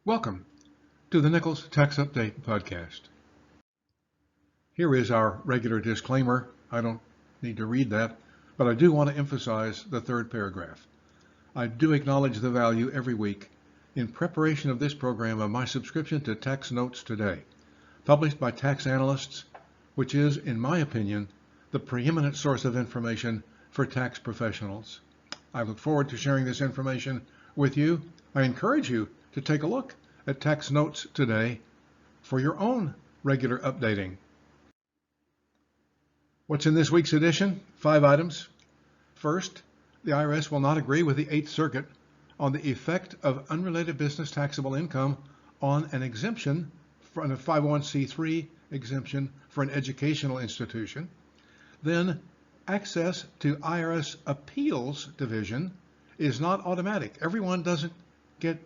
Welcome to the Nichols Tax Update podcast. Here is our regular disclaimer. I don't need to read that, but I do want to emphasize the third paragraph. I do acknowledge the value every week in preparation of this program of my subscription to Tax Notes Today, published by tax analysts, which is, in my opinion, the preeminent source of information for tax professionals. I look forward to sharing this information with you. I encourage you to take a look at Tax Notes Today for your own regular updating. What's in this week's edition? 5 items. First, the IRS will not agree with the 8th Circuit on the effect of unrelated business taxable income on an exemption from a 501c3 exemption for an educational institution. Then, access to IRS Appeals Division is not automatic. Everyone doesn't get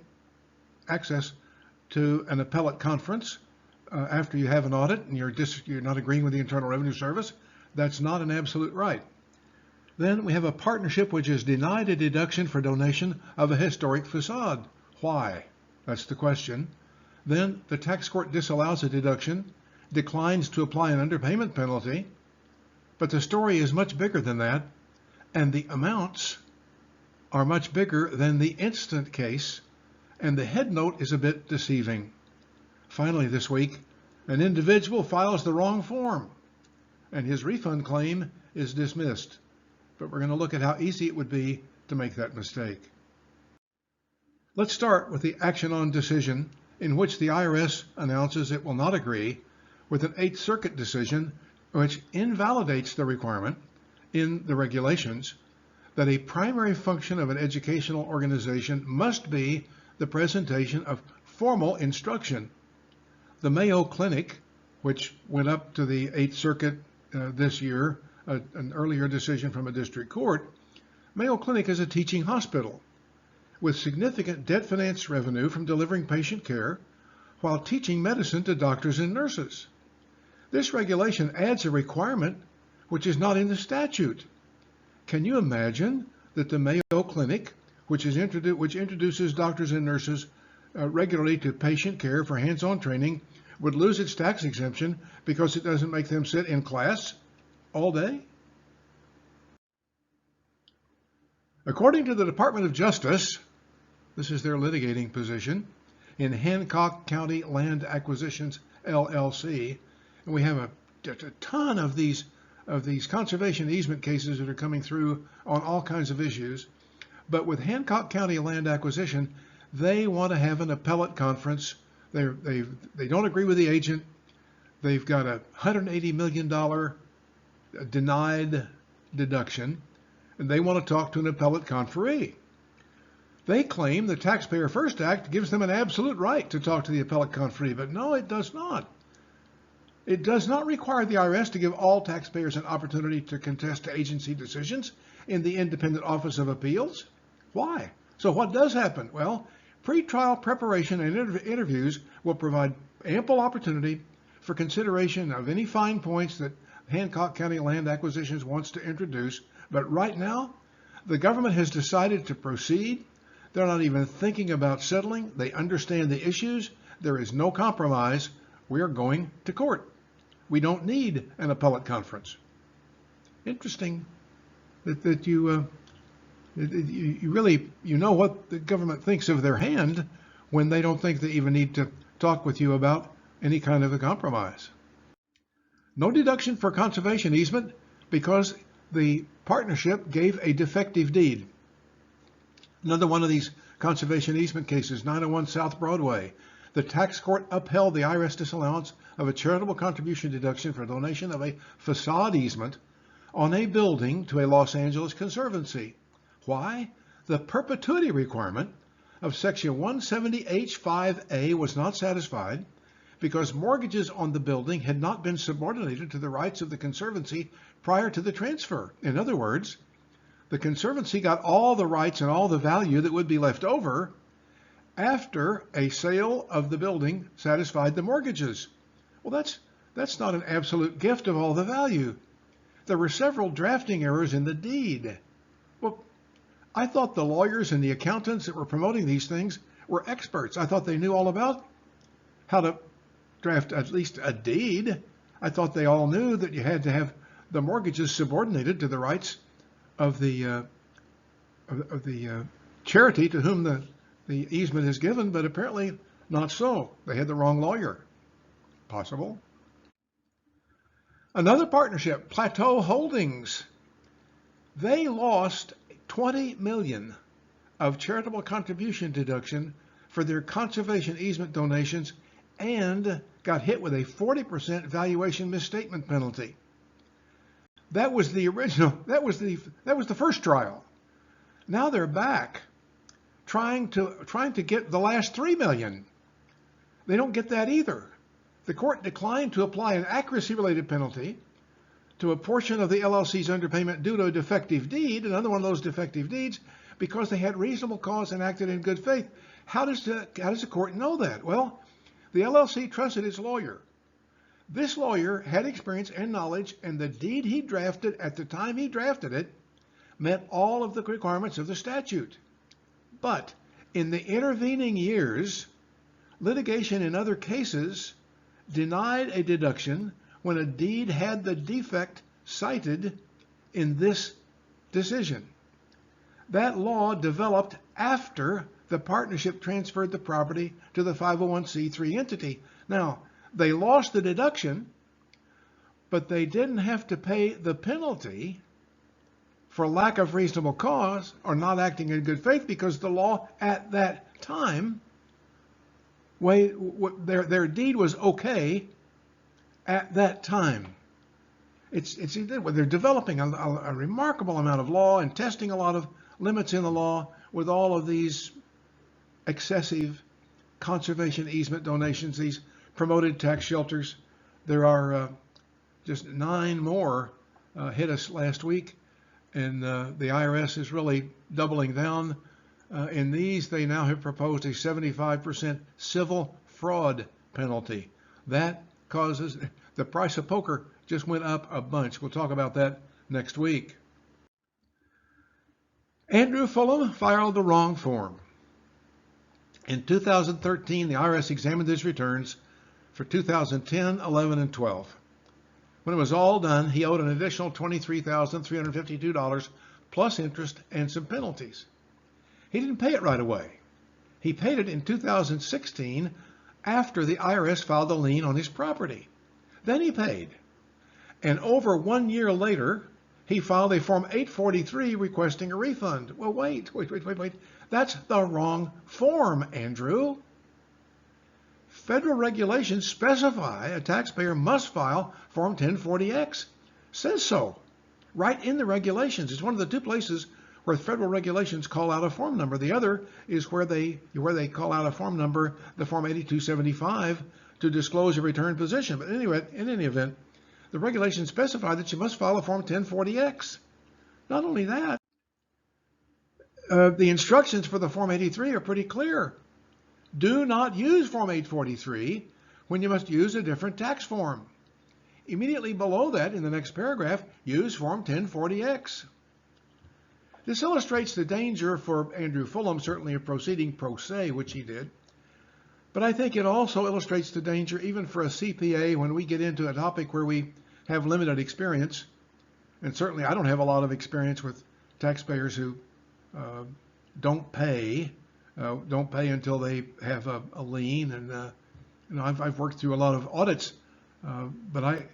access to an appellate conference after you have an audit and you're not agreeing with the Internal Revenue Service. That's not an absolute right. Then we have a partnership which is denied a deduction for donation of a historic facade. Why? That's the question. Then the tax court disallows a deduction, declines to apply an underpayment penalty, but the story is much bigger than that, and the amounts are much bigger than the instant case, and the head note is a bit deceiving. Finally this week, an individual files the wrong form, and his refund claim is dismissed. But we're going to look at how easy it would be to make that mistake. Let's start with the action on decision, in which the IRS announces it will not agree with an 8th Circuit decision which invalidates the requirement in the regulations that a primary function of an educational organization must be the presentation of formal instruction. The Mayo Clinic, which went up to the 8th Circuit this year, an earlier decision from a district court, Mayo Clinic is a teaching hospital with significant debt finance revenue from delivering patient care while teaching medicine to doctors and nurses. This regulation adds a requirement which is not in the statute. Can you imagine that the Mayo Clinic, which introduces doctors and nurses regularly to patient care for hands-on training, would lose its tax exemption because it doesn't make them sit in class all day? According to the Department of Justice, this is their litigating position, in Hancock County Land Acquisitions, LLC, and we have a ton of these conservation easement cases that are coming through on all kinds of issues. But with Hancock County Land Acquisition, they want to have an appellate conference. They don't agree with the agent. They've got a $180 million denied deduction, and they want to talk to an appellate conferee. They claim the Taxpayer First Act gives them an absolute right to talk to the appellate conferee, but no, it does not. It does not require the IRS to give all taxpayers an opportunity to contest agency decisions in the Independent Office of Appeals. Why? So what does happen? Well, pretrial preparation and interviews will provide ample opportunity for consideration of any fine points that Hancock County Land Acquisitions wants to introduce. But right now, the government has decided to proceed. They're not even thinking about settling. They understand the issues. There is no compromise. We are going to court. We don't need an appellate conference. Interesting that you really know what the government thinks of their hand when they don't think they even need to talk with you about any kind of a compromise. No deduction for conservation easement because the partnership gave a defective deed. Another one of these conservation easement cases, 901 South Broadway. The tax court upheld the IRS disallowance of a charitable contribution deduction for donation of a facade easement on a building to a Los Angeles conservancy. Why? The perpetuity requirement of Section 170H5A was not satisfied because mortgages on the building had not been subordinated to the rights of the conservancy prior to the transfer. In other words, the conservancy got all the rights and all the value that would be left over after a sale of the building satisfied the mortgages. Well, that's not an absolute gift of all the value. There were several drafting errors in the deed. Well, I thought the lawyers and the accountants that were promoting these things were experts. I thought they knew all about how to draft at least a deed. I thought they all knew that you had to have the mortgages subordinated to the rights of the charity to whom the easement is given, but apparently not so. They had the wrong lawyer. Possible. Another partnership, Plateau Holdings. They lost $20 million of charitable contribution deduction for their conservation easement donations and got hit with a 40% valuation misstatement penalty. That was the original, that was the first trial. Now they're back trying to get the last $3 million. They don't get that either. The court declined to apply an accuracy-related penalty to a portion of the LLC's underpayment due to a defective deed, another one of those defective deeds, because they had reasonable cause and acted in good faith. How does the court know that? Well, the LLC trusted its lawyer. This lawyer had experience and knowledge, and the deed he drafted at the time he drafted it met all of the requirements of the statute. But in the intervening years, litigation in other cases denied a deduction when a deed had the defect cited in this decision. That law developed after the partnership transferred the property to the 501c3 entity. Now, they lost the deduction, but they didn't have to pay the penalty for lack of reasonable cause or not acting in good faith, because the law at that time, their deed was okay at that time. They're developing a remarkable amount of law and testing a lot of limits in the law with all of these excessive conservation easement donations, these promoted tax shelters. There are just 9 more hit us last week, and the IRS is really doubling down. In these, they now have proposed a 75% civil fraud penalty. That causes the price of poker just went up a bunch. We'll talk about that next week. Andrew Fulham filed the wrong form. In 2013, the IRS examined his returns for 2010, 11, and 12. When it was all done, he owed an additional $23,352 plus interest and some penalties. He didn't pay it right away. He paid it in 2016 after the IRS filed a lien on his property. Then he paid. And over 1 year later, he filed a Form 843 requesting a refund. Well, wait. That's the wrong form, Andrew. Federal regulations specify a taxpayer must file Form 1040X. Says so, right in the regulations. It's one of the 2 places where federal regulations call out a form number. The other is where they call out a form number, the Form 8275, to disclose a return position. But anyway, in any event, the regulations specify that you must file a Form 1040X. Not only that, the instructions for the Form 83 are pretty clear. Do not use Form 843 when you must use a different tax form. Immediately below that, in the next paragraph, use Form 1040X. This illustrates the danger for Andrew Fulham, certainly of proceeding pro se, which he did. But I think it also illustrates the danger even for a CPA when we get into a topic where we have limited experience. And certainly I don't have a lot of experience with taxpayers who don't pay until they have a lien. And I've worked through a lot of audits, but I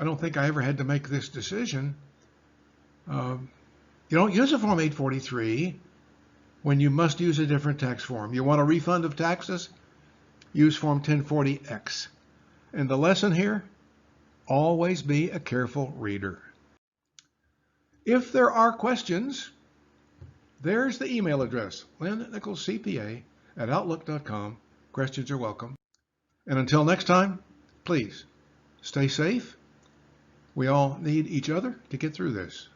don't think I ever had to make this decision. You don't use a Form 843 when you must use a different tax form. You want a refund of taxes? Use Form 1040X. And the lesson here, always be a careful reader. If there are questions, there's the email address, Lynn Nichols CPA @outlook.com. Questions are welcome. And until next time, please stay safe. We all need each other to get through this.